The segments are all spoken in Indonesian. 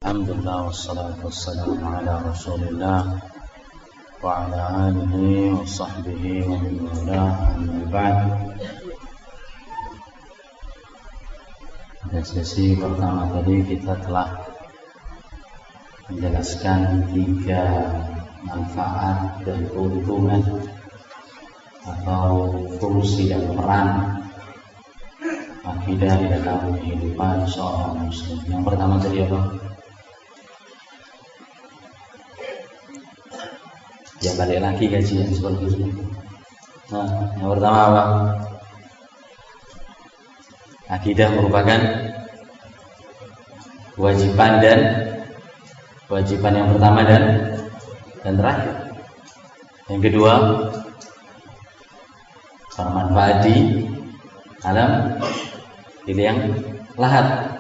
Alhamdulillah wassalatu wassalamu ala Rasulillah wa ala alihi wa sahbihi wa man walah, amma ba'd. Pada sesi pertama tadi kita telah menjelaskan 3 manfaat dan keuntungan atau fungsi dan peran akidah dalam kehidupan seorang muslim. Yang pertama tadi apa? Ya balik lagi kajian seperti itu. Nah, yang pertama apa? Akidah merupakan kewajiban yang pertama dan terakhir. Yang kedua, bermanfaat di alam yang lahat,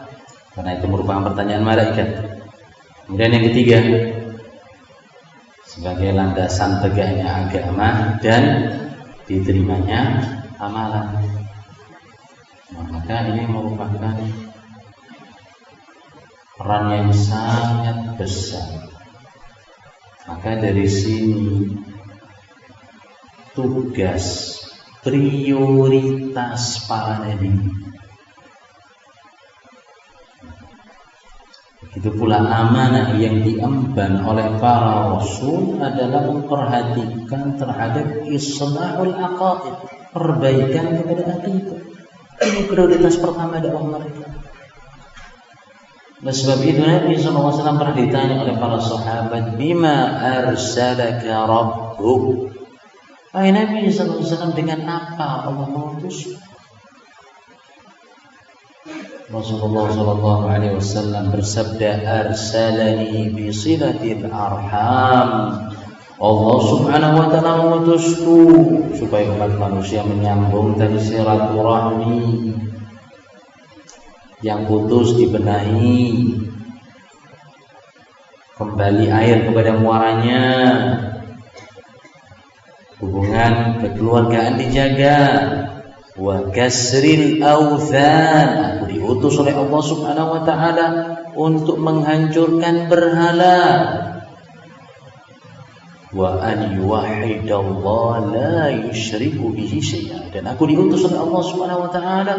karena itu merupakan pertanyaan malaikat. Kemudian yang ketiga, sebagai landasan tegaknya agama dan diterimanya amalan. Maka ini merupakan peran yang sangat besar. Maka dari sini tugas prioritas para nabi. Begitu pula amanah yang diemban oleh para rasul adalah memperhatikan terhadap islahul aqaid, perbaikan kepada akidah. Ini prioritas pertama dakwah mereka. Oleh sebab itu Nabi SAW pernah ditanya oleh para sahabat, bima arsalaka rabbuk? Wahai Nabi SAW, dengan apa Allah mengutus? Rasulullah SAW bersabda, arsalani bisilatil arham. Allah Subhanahu wa ta'ala mengutusku supaya umat manusia menyambung tali silaturahmi yang putus dibenahi, kembali air kepada muaranya, hubungan kekeluargaan dijaga, wa kasril awthan. Aku diutus oleh Allah Subhanahu wa ta'ala untuk menghancurkan berhala, wa an yuwahhidallah la yusyriku bihi syai'an. Dan aku diutus oleh Allah Subhanahu wa ta'ala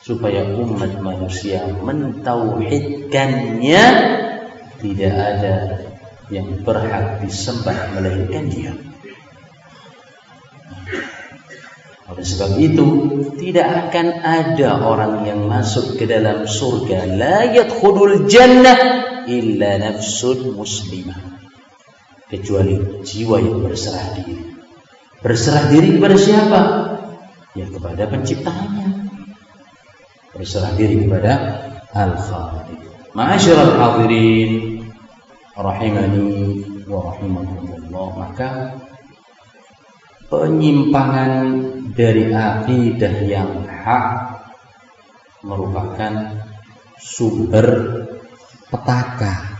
supaya umat manusia mentauhidkannya, tidak ada yang berhak disembah melainkan Dia. Oleh sebab itu, tidak akan ada orang yang masuk ke dalam surga, la yadkhulul jannah illa nafsun muslimah, kecuali jiwa yang berserah diri. Berserah diri kepada siapa? Ya, kepada penciptanya. Berserah diri kepada Al-Khaliq. Ma'asyiral hadirin rahimani wa rahimakumullah. Maka penyimpangan dari akidah yang hak merupakan sumber petaka.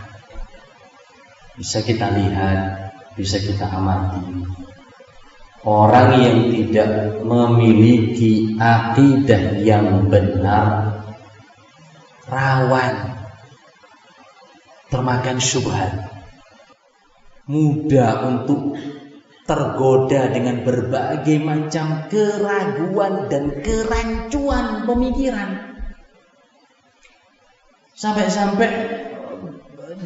Bisa kita lihat, bisa kita amati. Orang yang tidak memiliki akidah yang benar rawan termakan syubhat, mudah untuk tergoda dengan berbagai macam keraguan dan kerancuan pemikiran. Sampai-sampai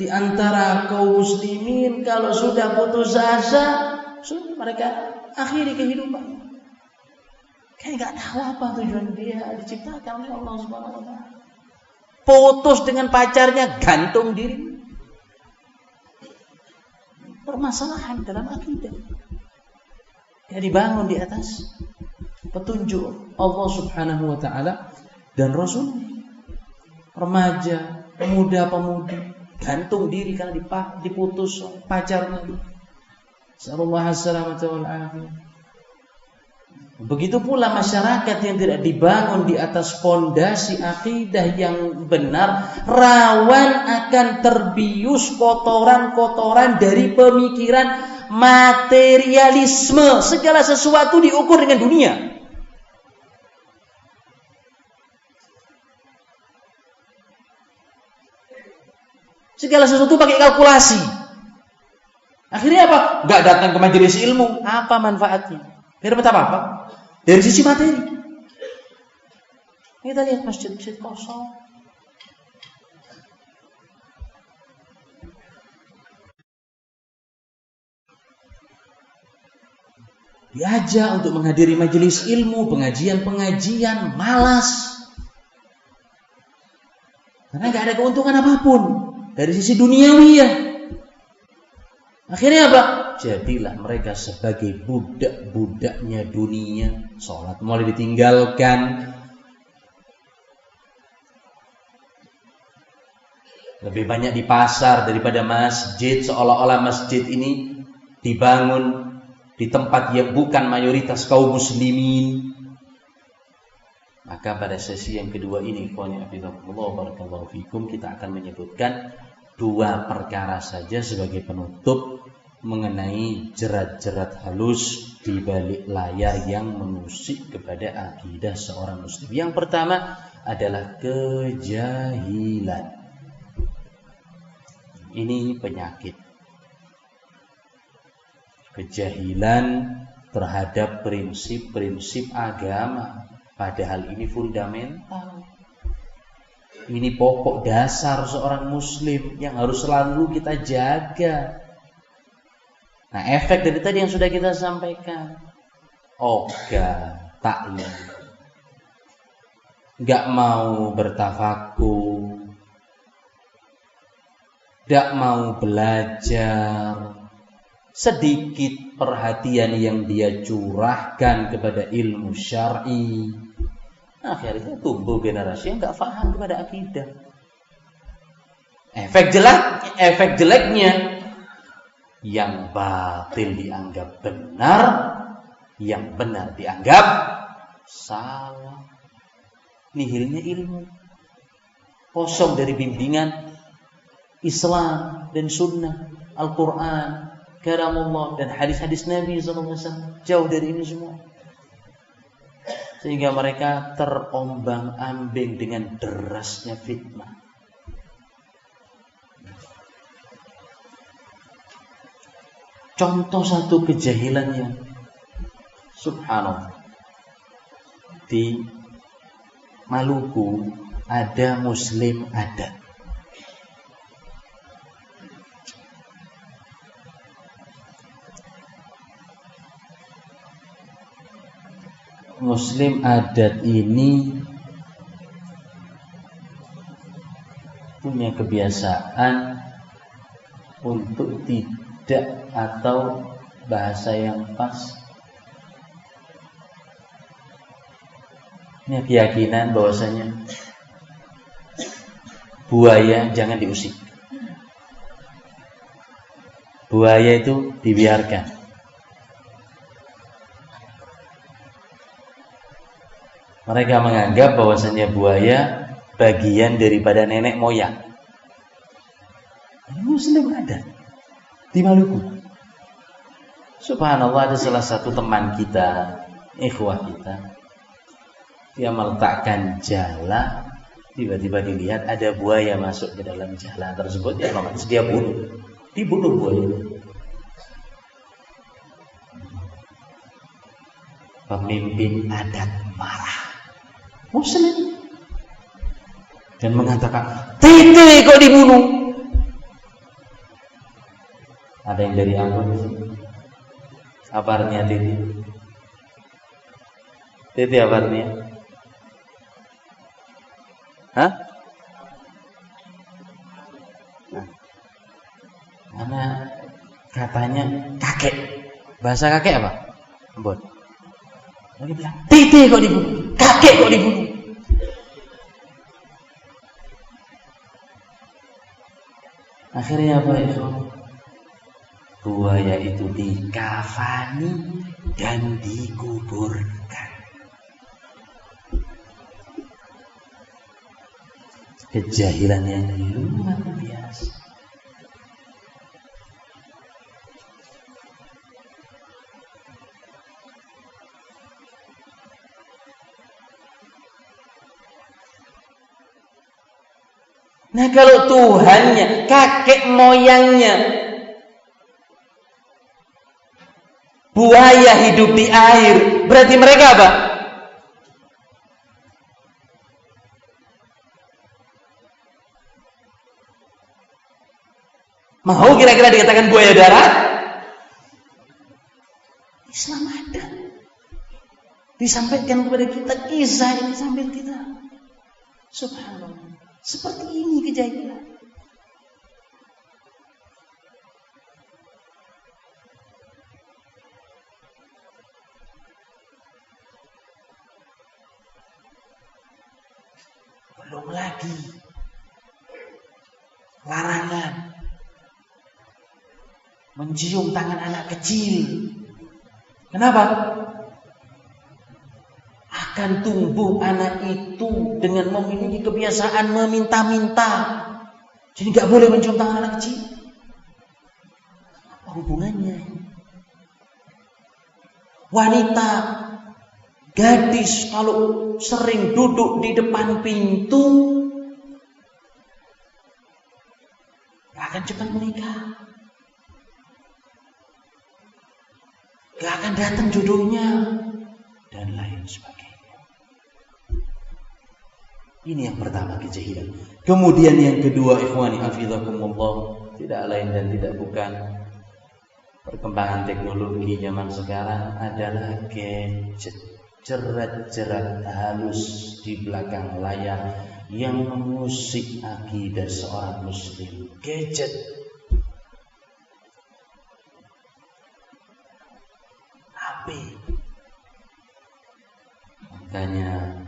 di antara kaum muslimin kalau sudah putus asa, sudah mereka akhiri kehidupan. Kayak gak tahu apa tujuan dia diciptakan oleh Allah Subhanahu wa ta'ala. Putus dengan pacarnya, gantung diri. Permasalahan dalam akidah. Dia dibangun di atas petunjuk Allah Subhanahu wa ta'ala dan Rasul. Remaja, pemuda-pemudi gantung diri karena diputus pacarnya. Sallallahu alaihi wasallam. Begitu pula masyarakat yang tidak dibangun di atas fondasi akidah yang benar, rawan akan terbius kotoran-kotoran dari pemikiran materialisme. Segala sesuatu diukur dengan dunia. Segala sesuatu pakai kalkulasi. Akhirnya apa? Nggak datang ke majelis ilmu. Apa manfaatnya? Biar dapat apa? Dari sisi materi. Kita lihat masjid-masjid kosong. Diajak untuk menghadiri majelis ilmu, pengajian-pengajian, malas. Karena nggak ada keuntungan apapun dari sisi duniawi ya. Akhirnya apa? Jadilah mereka sebagai budak-budaknya dunia. Sholat mulai ditinggalkan. Lebih banyak di pasar daripada masjid. Seolah-olah masjid ini dibangun di tempat yang bukan mayoritas kaum muslimin. Maka pada sesi yang kedua ini, barakallahu fikum, kita akan menyebutkan dua perkara saja sebagai penutup mengenai jerat-jerat halus di balik layar yang mengusik kepada akidah seorang muslim. Yang pertama adalah kejahilan. Ini penyakit. Kejahilan terhadap prinsip-prinsip agama. Padahal ini fundamental. Ini pokok dasar seorang muslim yang harus selalu kita jaga. Nah, efek dari tadi yang sudah kita sampaikan. Ogah, taklid. Gak mau bertafakur. Gak mau belajar. Sedikit perhatian yang dia curahkan kepada ilmu syar'i. Akhirnya tumbuh generasi yang gak paham kepada akidah. Efek jeleknya, yang batil dianggap benar, yang benar dianggap salah. Nihilnya ilmu, kosong dari bimbingan Islam dan sunnah, Al-Quran, kalamullah, dan hadis-hadis Nabi SAW. Jauh dari ini semua. Sehingga mereka terombang-ambing dengan derasnya fitnah. Contoh satu kejahilan yang subhanallah. Di Maluku ada muslim adat. Muslim adat ini punya kebiasaan untuk tidak, atau bahasa yang pas, ini keyakinan bahwasanya buaya jangan diusik. Buaya itu dibiarkan. Mereka menganggap bahwasanya buaya bagian daripada nenek moyang. Muslim ada di Maluku. Subhanallah, ada salah satu teman kita, ikhwah kita, dia meletakkan jala, tiba-tiba dilihat ada buaya masuk ke dalam jala tersebut, dia dibunuh buaya. Pemimpin adat marah, Muslim, dan mengatakan, "Tete kok dibunuh?" Ada yang dari Ambon? Apa artinya Tete? Tete apa artinya? Hah? Nah, karena katanya kakek. Bahasa kakek apa? Ambon. Dia bilang, "Tete kok dibunuh? Kakek kok dibunuh?" Akhirnya apa itu? Buaya itu dikafani dan dikuburkan. Kejahilan yang luar biasa. Nah kalau Tuhannya, kakek moyangnya buaya hidup di air, berarti mereka apa? Mau kira-kira dikatakan buaya darat? Islam ada. Disampaikan kepada kita kisah ini sambil kita. Subhanallah. Seperti ini kejahilan. Belum lagi larangan mencium tangan anak kecil. Kenapa? Akan tumbuh anak itu dengan memiliki kebiasaan meminta-minta. Jadi nggak boleh mencium tangan anak kecil. Apa hubungannya? Wanita, gadis kalau sering duduk di depan pintu nggak akan cepat menikah. Nggak akan datang jodohnya dan lain sebagainya. Ini yang pertama, kejahilan. Kemudian yang kedua, ikhwani hafizakumullah, tidak lain dan tidak bukan perkembangan teknologi zaman sekarang adalah gadget, jerat-jerat halus di belakang layar yang mengusik akidah seorang muslim. Gadget. HP. Makanya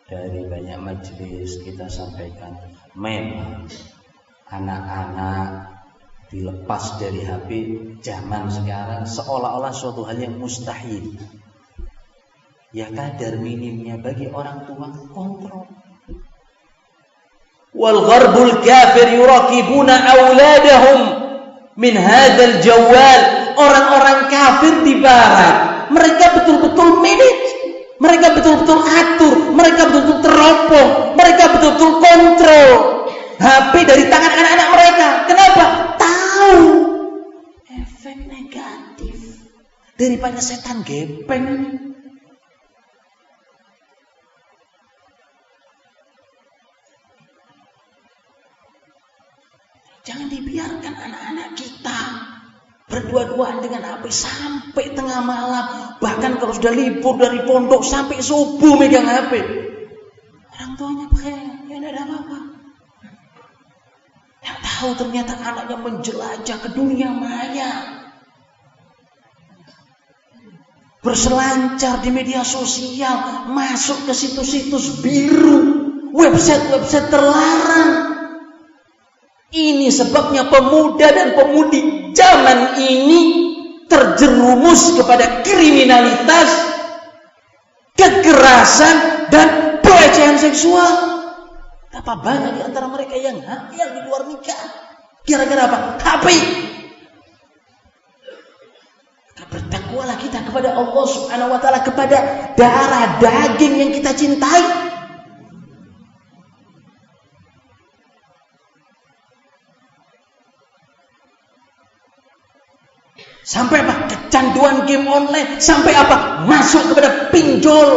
dari banyak majelis kita sampaikan, memang anak-anak dilepas dari HP zaman sekarang seolah-olah suatu hal yang mustahil. Ya kadar minimnya bagi orang tua kontrol. Wal gharbul kafir yurakibuna auladahum min hadzal jawal. Orang-orang kafir di barat, mereka betul-betul manage. Mereka betul-betul atur, mereka betul-betul teropong, mereka betul-betul kontrol HP dari tangan anak-anak mereka. Kenapa? Tahu efek negatif daripada setan gepeng. Jangan dibiarkan anak-anak kita berdua-duaan dengan HP sampai tengah malam. Bahkan kalau sudah libur dari pondok sampai subuh megang HP. Orang tuanya pakai, ya tidak ada apa-apa. Yang tahu ternyata anaknya menjelajah ke dunia maya, berselancar di media sosial, masuk ke situs-situs biru, website-website terlarang. Ini sebabnya pemuda dan pemudi zaman ini terjerumus kepada kriminalitas, kekerasan, dan pelecehan seksual. Berapa banyak di antara mereka yang hamil di luar nikah? Kira-kira apa? HP. Bertakwalah kita kepada Allah Subhanahu wa taala, kepada darah daging yang kita cintai. Sampai apa? Kecanduan game online. Sampai apa? Masuk kepada pinjol.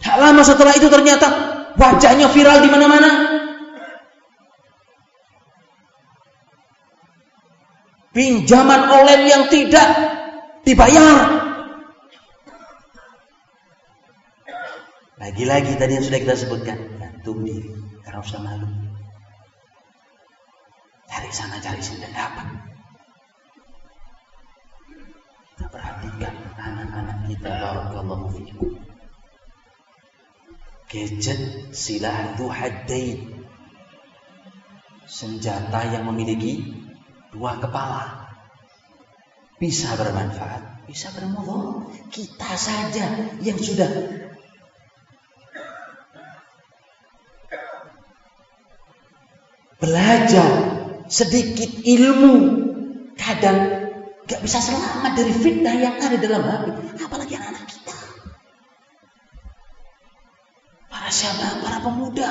Tak lama setelah itu ternyata wajahnya viral di mana-mana. Pinjaman online yang tidak dibayar. Lagi-lagi tadi yang sudah kita sebutkan, gantung diri karena usah malu. Cari sana cari sini dan dapat. Kita perhatikan anak-anak kita, barakallahu fiikum. Gadget silah dzu haddain, senjata yang memiliki dua kepala. Bisa bermanfaat, bisa bermudarat. Kita saja yang sudah belajar sedikit ilmu, kadang gak bisa selamat dari fitnah yang ada dalam HP, apalagi anak-anak kita. Para syabab, para pemuda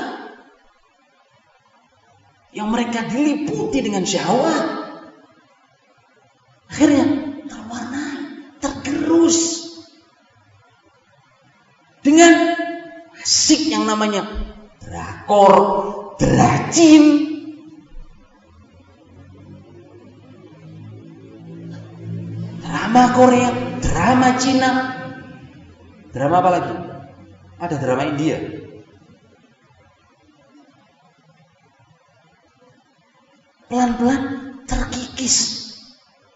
yang mereka diliputi dengan syahwat, akhirnya terwarnai, tergerus dengan asik yang namanya drakor, dracin, drama Korea, drama Cina, drama apa lagi? Ada drama India. Pelan-pelan terkikis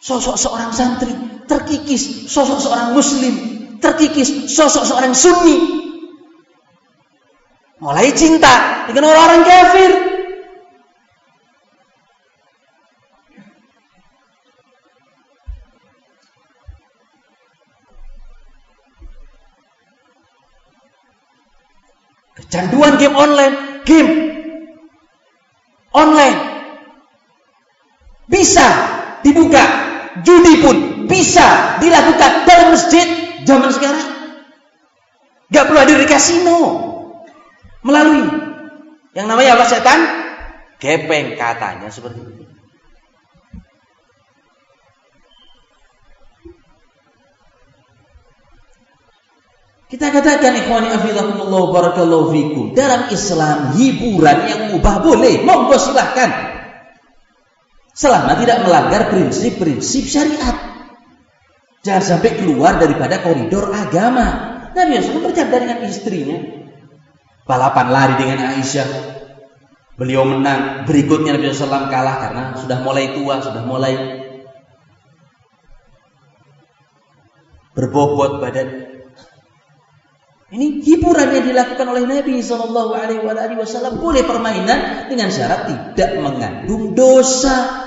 sosok seorang santri, terkikis sosok seorang muslim, terkikis sosok seorang sunni. Mulai cinta dengan orang-orang kafir. Kecanduan game online bisa dibuka, judi pun bisa dilakukan dalam masjid zaman sekarang. Gak perlu hadir di kasino. Melalui yang namanya apa, setan gepeng, katanya seperti itu. Kita katakan, ikhwani afillakumullah barakallahu fikum, dalam Islam hiburan yang mubah boleh, monggo silahkan, selama tidak melanggar prinsip-prinsip syariat. Jangan sampai keluar daripada koridor agama. Nabi SAW bercanda dengan istrinya, balapan lari dengan Aisyah, beliau menang. Berikutnya Nabi SAW kalah karena sudah mulai tua, sudah mulai berbobot badan. Ini hiburan yang dilakukan oleh Nabi SAW. Boleh permainan dengan syarat tidak mengandung dosa.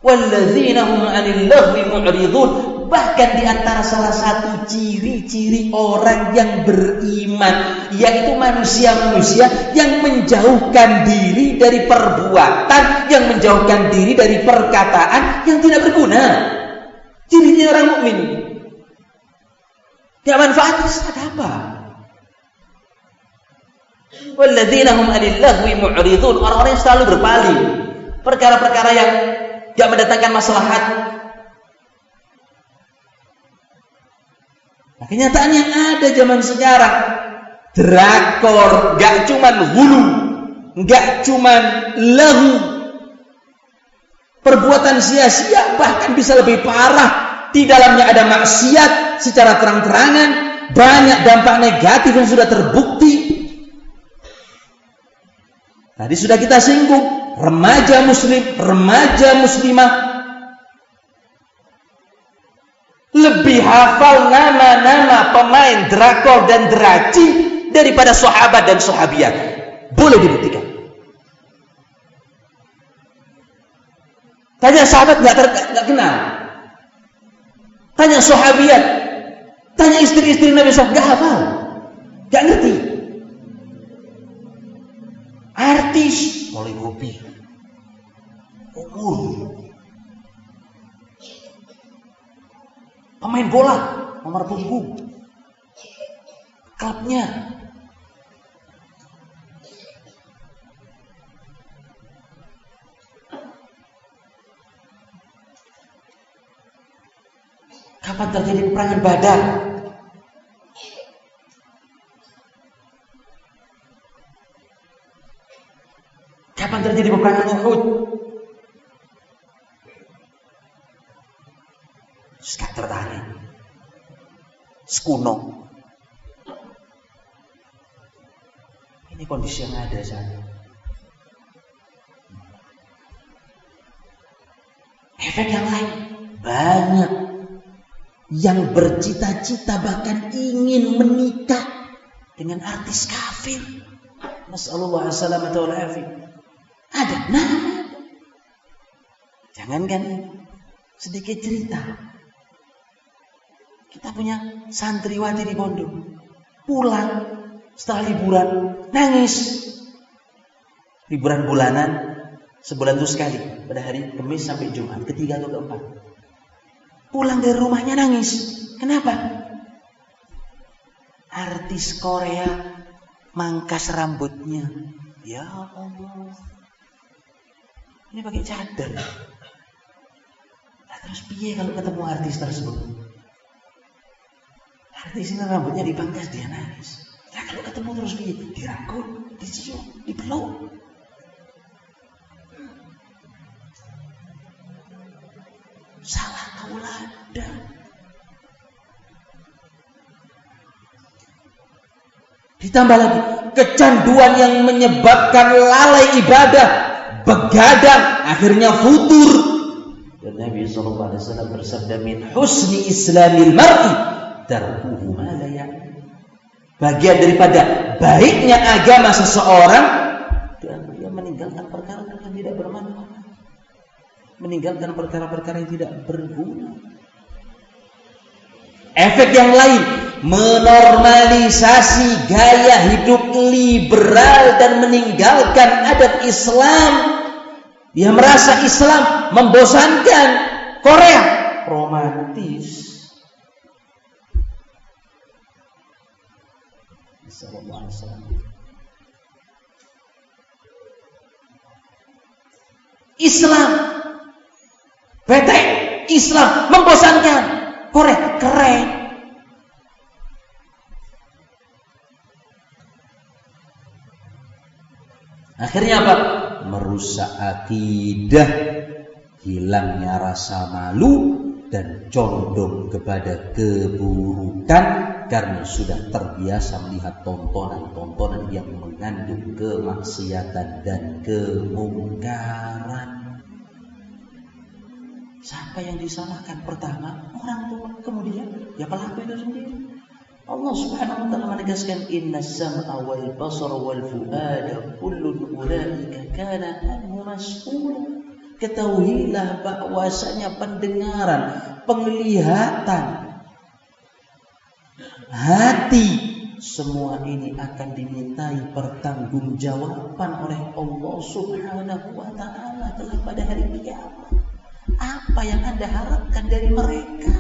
Walladzina hum 'anil laghwi mu'ridun. Bahkan di antara salah satu ciri-ciri orang yang beriman, yaitu manusia-manusia yang menjauhkan diri dari perbuatan, yang menjauhkan diri dari perkataan yang tidak berguna. Ciri-ciri orang mukmin. Gak manfaat, ada apa? Walladzina hum 'anil laghwi mu'ridun. Orang-orang yang selalu berpaling perkara-perkara yang gak mendatangkan maslahat. Nah, kenyataan yang ada zaman sekarang, drakor, gak cuman hulu, gak cuman lahu, perbuatan sia-sia, bahkan bisa lebih parah. Di dalamnya ada maksiat secara terang-terangan, banyak dampak negatif yang sudah terbukti. Tadi sudah kita singgung, remaja muslim, remaja muslimah lebih hafal nama-nama pemain drakor dan dracin daripada sahabat dan sahabiat. Boleh dibuktikan. Tanya sahabat nggak kenal. Tanya sahabiat, tanya istri-istri Nabi SAW, gak hafal, gak ngerti. Artis mulai hobi, pemain bola nomor punggung, klubnya. Kapan terjadi peperangan Badar? Kapan terjadi peperangan Uhud? Gak tertarik. Sekuno. Ini kondisi yang ada saat ini. Efek yang lain banyak. Yang bercita-cita bahkan ingin menikah dengan artis kafir. Nasallallahu alaihi wasallam. Ada. Nah, jangankan sedikit cerita. Kita punya santriwati di pondok, pulang setelah liburan nangis. Liburan bulanan, sebulan itu sekali, pada hari Kamis sampai Jumat, ketiga atau keempat. Pulang dari rumahnya nangis. Kenapa? Artis Korea mangkas rambutnya. Ya Allah. Ini pakai cadar. Nah, terus piye kalau ketemu artis tersebut? Artis ini rambutnya dipangkas, dia nangis. Nah, kalau ketemu terus piye? Dirangkul, dicium, dipeluk. Salah tauladan. Ditambah lagi kecanduan yang menyebabkan lalai ibadah, begadang, akhirnya futur. Dan Nabi SAW bersabda, min husni islamil mar'i tarkuhu ma la ya'ni. Bagian daripada baiknya agama seseorang dan dia meninggalkan perkara-perkara yang tidak bermanfaat, meninggalkan perkara-perkara yang tidak berguna. Efek yang lain, menormalisasi gaya hidup liberal dan meninggalkan adat Islam. Dia merasa Islam membosankan. Korea romantis. Islam bete, Islam membosankan. Korea keren. Akhirnya apa? Merusak akidah, hilangnya rasa malu dan condong kepada keburukan karena sudah terbiasa melihat tontonan-tontonan yang mengandung kemaksiatan dan kemungkaran. Siapa yang disalahkan? Pertama orang tua, kemudian ya pelaku itu sendiri. Allah Subhanahu wa taala menegaskan, innas sam'a wal basara wal fuada kullun ulaika kana anhu mas'ula. Ketahuilah bahwasanya pendengaran, penglihatan, hati, semua ini akan dimintai pertanggungjawaban oleh Allah Subhanahu wa taala kelak pada hari kiamat. Apa yang Anda harapkan dari mereka?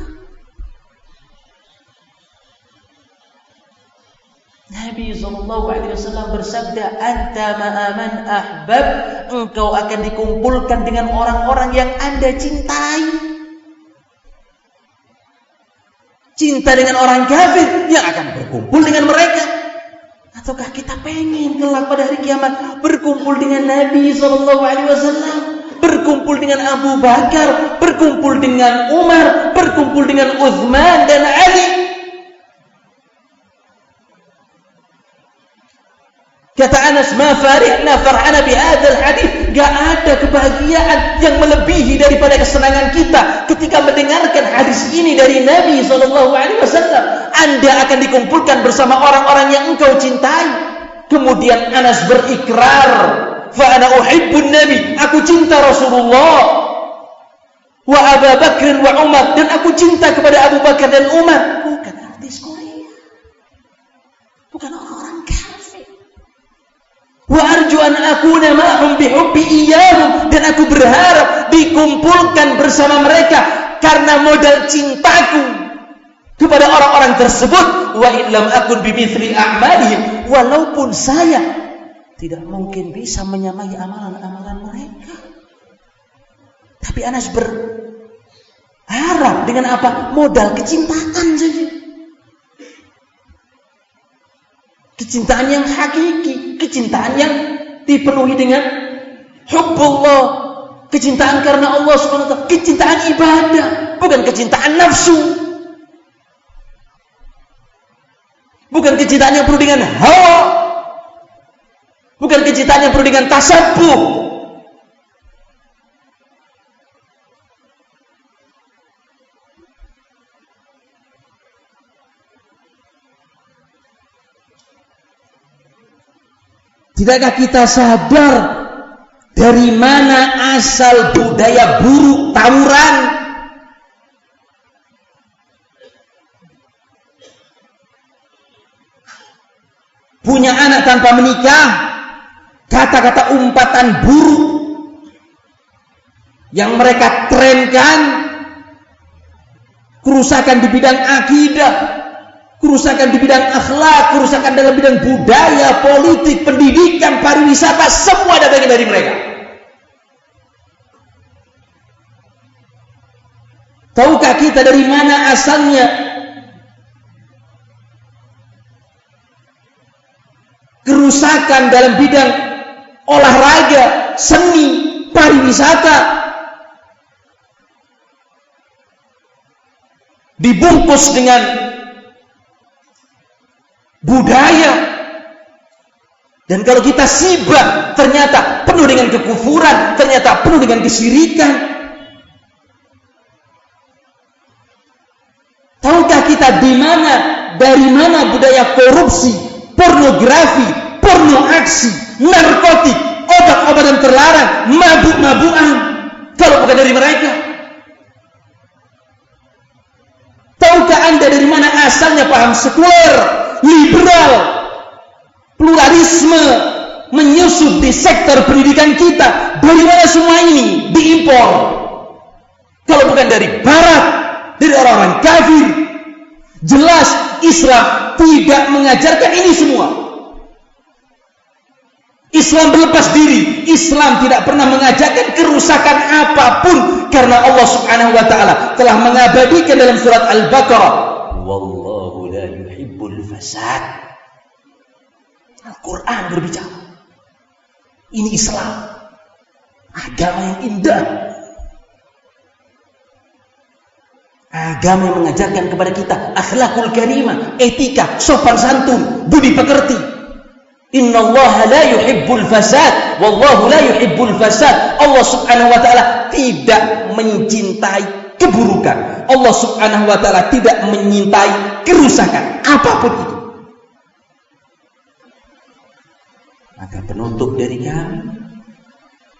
Nabi SAW bersabda, anta ma'aman ahbab, engkau akan dikumpulkan dengan orang-orang yang Anda cintai. Cinta dengan orang kafir yang akan berkumpul dengan mereka. Ataukah kita pengen kelak pada hari kiamat berkumpul dengan Nabi SAW? Berkumpul dengan Abu Bakar, berkumpul dengan Umar, berkumpul dengan Uthman dan Ali. Kata Anas, ma farihna farhana bihadzal hadits. Gak ada kebahagiaan yang melebihi daripada kesenangan kita ketika mendengarkan hadis ini dari Nabi SAW. Anda akan dikumpulkan bersama orang-orang yang engkau cintai. Kemudian Anas berikrar, fa ana uhibbun nabi, aku cinta Rasulullah, wa Abu Bakr wa Umar, dan aku cinta kepada Abu Bakar dan Umar. Bukan artis Korea, bukan orang-orang kafir. Wa arju an akuna ma'hum bihubbi iyyahum, dan aku berharap dikumpulkan bersama mereka karena modal cintaku kepada orang-orang tersebut. Wa illam akun bimithli a'malihim, walaupun saya tidak mungkin bisa menyamai amalan-amalan mereka. Tapi Anas berharap dengan apa? Modal kecintaan saja. Kecintaan yang hakiki, kecintaan yang dipenuhi dengan hubbullah, kecintaan karena Allah SWT, kecintaan ibadah, bukan kecintaan nafsu. Bukan kecintaan yang penuh dengan hawa, bukan kecintaan yang penuh dengan tasabbuh. Tidakkah kita sadar dari mana asal budaya buruk tawuran? Punya anak tanpa menikah, kata-kata umpatan buruk yang mereka trenkan kerusakan di bidang akidah, kerusakan di bidang akhlak, kerusakan dalam bidang budaya, politik, pendidikan, pariwisata, semua ada bagian dari mereka. Tahukah kita dari mana asalnya kerusakan dalam bidang olahraga, seni, pariwisata? Dibungkus dengan budaya, dan kalau kita sibak ternyata penuh dengan kekufuran, ternyata penuh dengan kesyirikan. Tahukah kita dari mana budaya korupsi, pornografi, porno aksi, narkotik, obat-obatan terlarang, mabuk-mabukan, kalau bukan dari mereka? Tahukah Anda dari mana asalnya paham sekuler, liberal, pluralisme menyusup di sektor pendidikan kita? Dari mana semua ini diimpor? Kalau bukan dari barat, dari orang-orang kafir. Jelas Islam tidak mengajarkan ini semua. Islam berlepas diri. Islam tidak pernah mengajarkan kerusakan apapun, karena Allah Subhanahu wa taala telah mengabadikan dalam surat Al-Baqarah, wallahu la yuhibbul fasad. Al-Quran berbicara. Ini Islam, agama yang indah, agama yang mengajarkan kepada kita akhlakul karimah, etika, sopan santun, budi pekerti. Innallaha la yuhibbul fasad, wallahu la yuhibbul fasad. Allah Subhanahu wa taala tidak mencintai keburukan. Allah Subhanahu wa taala tidak menyintai kerusakan apapun itu. Maka penutup dari kami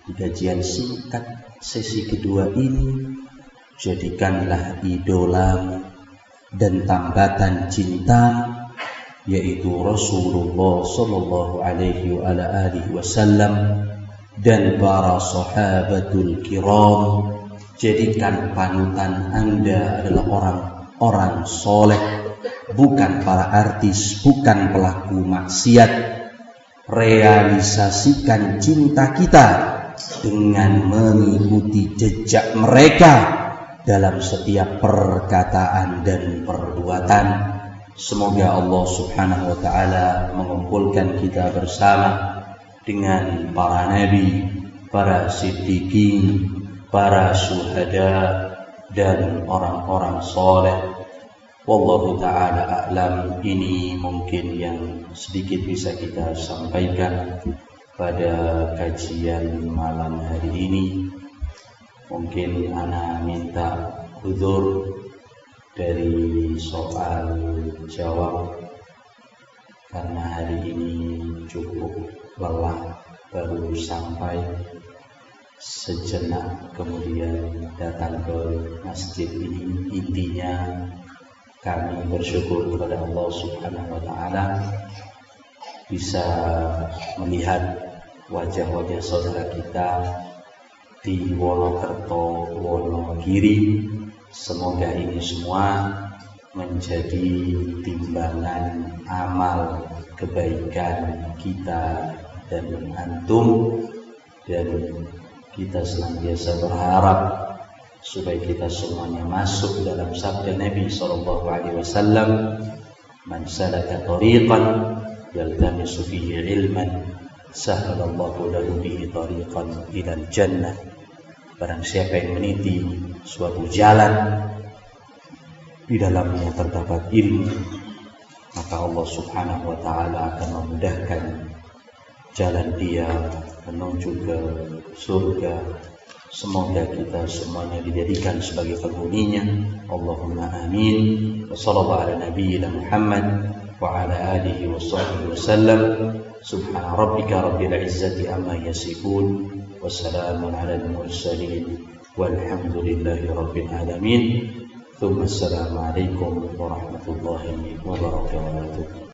di kajian singkat sesi kedua ini, jadikanlah idolamu dan tambatan cintamu, yaitu Rasulullah sallallahu alaihi wa ala alihi wasallam dan para sahabatul kiram. Jadikan panutan Anda adalah orang-orang soleh, bukan para artis, bukan pelaku maksiat. Realisasikan cinta kita dengan mengikuti jejak mereka dalam setiap perkataan dan perbuatan. Semoga Allah Subhanahu wa taala mengumpulkan kita bersama dengan para nabi, para siddiqin, para syuhada, dan orang-orang soleh. Wallahu ta'ala a'lam. Ini mungkin yang sedikit bisa kita sampaikan pada kajian malam hari ini. Mungkin ana minta uzur dari soal jawab, karena hari ini cukup lelah, baru sampai sejenak kemudian datang ke masjid ini. Intinya kami bersyukur kepada Allah Subhanahu wa taala bisa melihat wajah-wajah saudara kita di Wonokerto, Wonogiri. Semoga ini semua menjadi timbangan amal kebaikan kita dan antum, dan kita senantiasa berharap supaya kita semuanya masuk dalam sabda Nabi sallallahu alaihi wasallam, man salaka tariqan yaltamisu fihi ilman sahhalallahu lahu bihi tariqan ilal jannah. Barang siapa yang meniti suatu jalan, di dalamnya terdapat ilmu, maka Allah Subhanahu wa taala akan memudahkan jalan dia menuju ke surga. Semoga kita semuanya dijadikan sebagai penghuninya. Allahumma amin. Wa sallallahu ala nabiyyina Muhammad wa ala alihi wa sahbihi wasallam. Subhana rabbika rabbil izzati amma yasifun, wa salamun ala al-mursalin, walhamdulillahi rabbil alamin. Thumma assalamu alaikum warahmatullahi wabarakatuh.